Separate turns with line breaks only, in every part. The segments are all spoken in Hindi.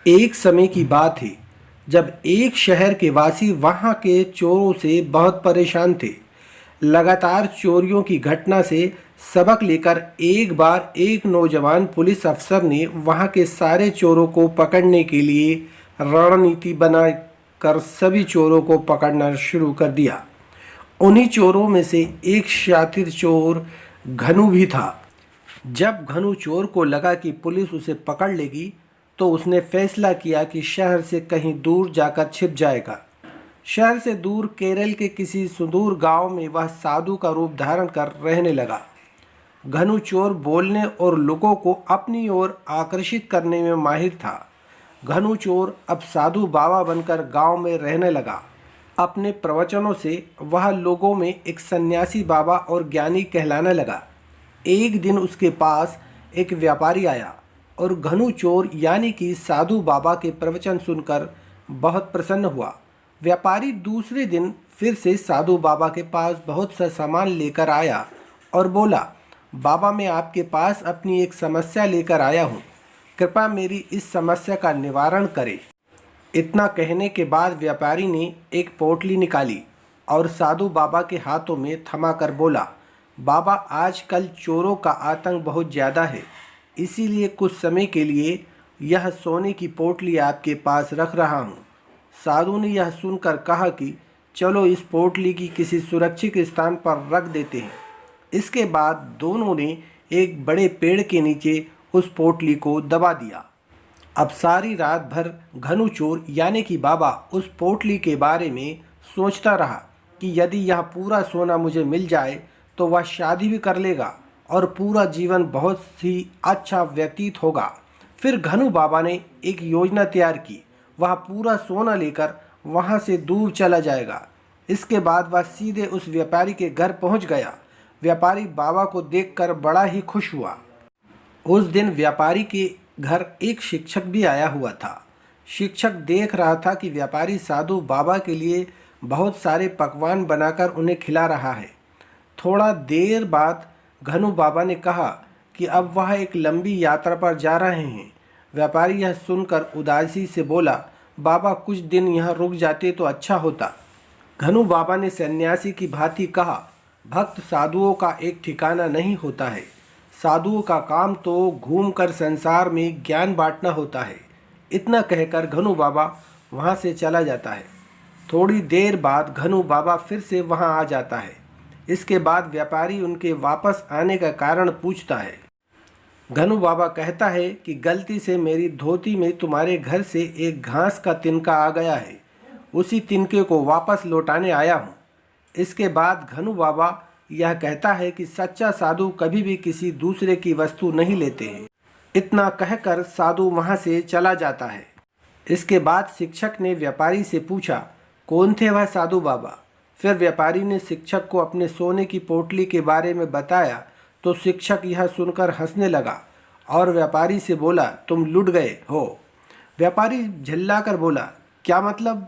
एक समय की बात है जब एक शहर के वासी वहां के चोरों से बहुत परेशान थे। लगातार चोरियों की घटना से सबक लेकर एक बार एक नौजवान पुलिस अफसर ने वहां के सारे चोरों को पकड़ने के लिए रणनीति बनाकर सभी चोरों को पकड़ना शुरू कर दिया। उन्हीं चोरों में से एक शातिर चोर घनु भी था। जब घनु चोर को लगा कि पुलिस उसे पकड़ लेगी तो उसने फैसला किया कि शहर से कहीं दूर जाकर छिप जाएगा। शहर से दूर केरल के किसी सुदूर गांव में वह साधु का रूप धारण कर रहने लगा। घनु चोर बोलने और लोगों को अपनी ओर आकर्षित करने में माहिर था। घनु चोर अब साधु बाबा बनकर गांव में रहने लगा। अपने प्रवचनों से वह लोगों में एक सन्यासी बाबा और ज्ञानी कहलाने लगा। एक दिन उसके पास एक व्यापारी आया और घनु चोर यानी कि साधु बाबा के प्रवचन सुनकर बहुत प्रसन्न हुआ। व्यापारी दूसरे दिन फिर से साधु बाबा के पास बहुत सा सामान लेकर आया और बोला, बाबा मैं आपके पास अपनी एक समस्या लेकर आया हूँ, कृपया मेरी इस समस्या का निवारण करें। इतना कहने के बाद व्यापारी ने एक पोटली निकाली और साधु बाबा के हाथों में थमाकर बोला, बाबा आजकल चोरों का आतंक बहुत ज़्यादा है, इसीलिए कुछ समय के लिए यह सोने की पोटली आपके पास रख रहा हूँ। साधु ने यह सुनकर कहा कि चलो इस पोटली की किसी सुरक्षित स्थान पर रख देते हैं। इसके बाद दोनों ने एक बड़े पेड़ के नीचे उस पोटली को दबा दिया। अब सारी रात भर घनु चोर यानी कि बाबा उस पोटली के बारे में सोचता रहा कि यदि यह पूरा सोना मुझे मिल जाए तो वह शादी भी कर लेगा और पूरा जीवन बहुत ही अच्छा व्यतीत होगा। फिर घनु बाबा ने एक योजना तैयार की। वह पूरा सोना लेकर वहां से दूर चला जाएगा। इसके बाद वह सीधे उस व्यापारी के घर पहुंच गया। व्यापारी बाबा को देखकर बड़ा ही खुश हुआ। उस दिन व्यापारी के घर एक शिक्षक भी आया हुआ था। शिक्षक देख रहा था कि व्यापारी साधु बाबा के लिए बहुत सारे पकवान बनाकर उन्हें खिला रहा है। थोड़ा देर बाद घनु बाबा ने कहा कि अब वह एक लंबी यात्रा पर जा रहे हैं। व्यापारी यह सुनकर उदासी से बोला, बाबा कुछ दिन यहाँ रुक जाते तो अच्छा होता। घनु बाबा ने सन्यासी की भांति कहा, भक्त साधुओं का एक ठिकाना नहीं होता है। साधुओं का काम तो घूमकर संसार में ज्ञान बांटना होता है। इतना कहकर घनु बाबा वहाँ से चला जाता है। थोड़ी देर बाद घनु बाबा फिर से वहाँ आ जाता है। इसके बाद व्यापारी उनके वापस आने का कारण पूछता है। घनु बाबा कहता है कि गलती से मेरी धोती में तुम्हारे घर से एक घास का तिनका आ गया है, उसी तिनके को वापस लौटाने आया हूँ। इसके बाद घनु बाबा यह कहता है कि सच्चा साधु कभी भी किसी दूसरे की वस्तु नहीं लेते हैं। इतना कहकर साधु वहाँ से चला जाता है। इसके बाद शिक्षक ने व्यापारी से पूछा, कौन थे वह साधु बाबा? फिर व्यापारी ने शिक्षक को अपने सोने की पोटली के बारे में बताया तो शिक्षक यह सुनकर हंसने लगा और व्यापारी से बोला, तुम लुट गए हो। व्यापारी झल्लाकर बोला, क्या मतलब?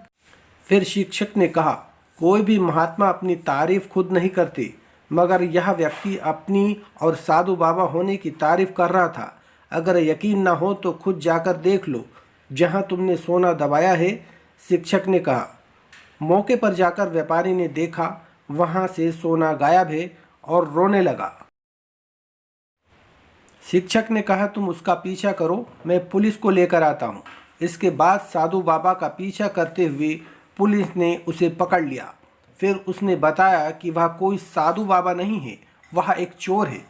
फिर शिक्षक ने कहा, कोई भी महात्मा अपनी तारीफ खुद नहीं करते, मगर यह व्यक्ति अपनी और साधु बाबा होने की तारीफ कर रहा था। अगर यकीन ना हो तो खुद जाकर देख लो जहाँ तुमने सोना दबाया है। शिक्षक ने कहा। मौके पर जाकर व्यापारी ने देखा वहाँ से सोना गायब है और रोने लगा। शिक्षक ने कहा, तुम उसका पीछा करो, मैं पुलिस को लेकर आता हूँ। इसके बाद साधु बाबा का पीछा करते हुए पुलिस ने उसे पकड़ लिया। फिर उसने बताया कि वह कोई साधु बाबा नहीं है, वह एक चोर है।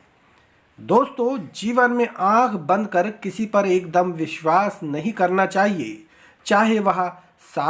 दोस्तों, जीवन में आंख बंद कर किसी पर एकदम विश्वास नहीं करना चाहिए, चाहे वह साधु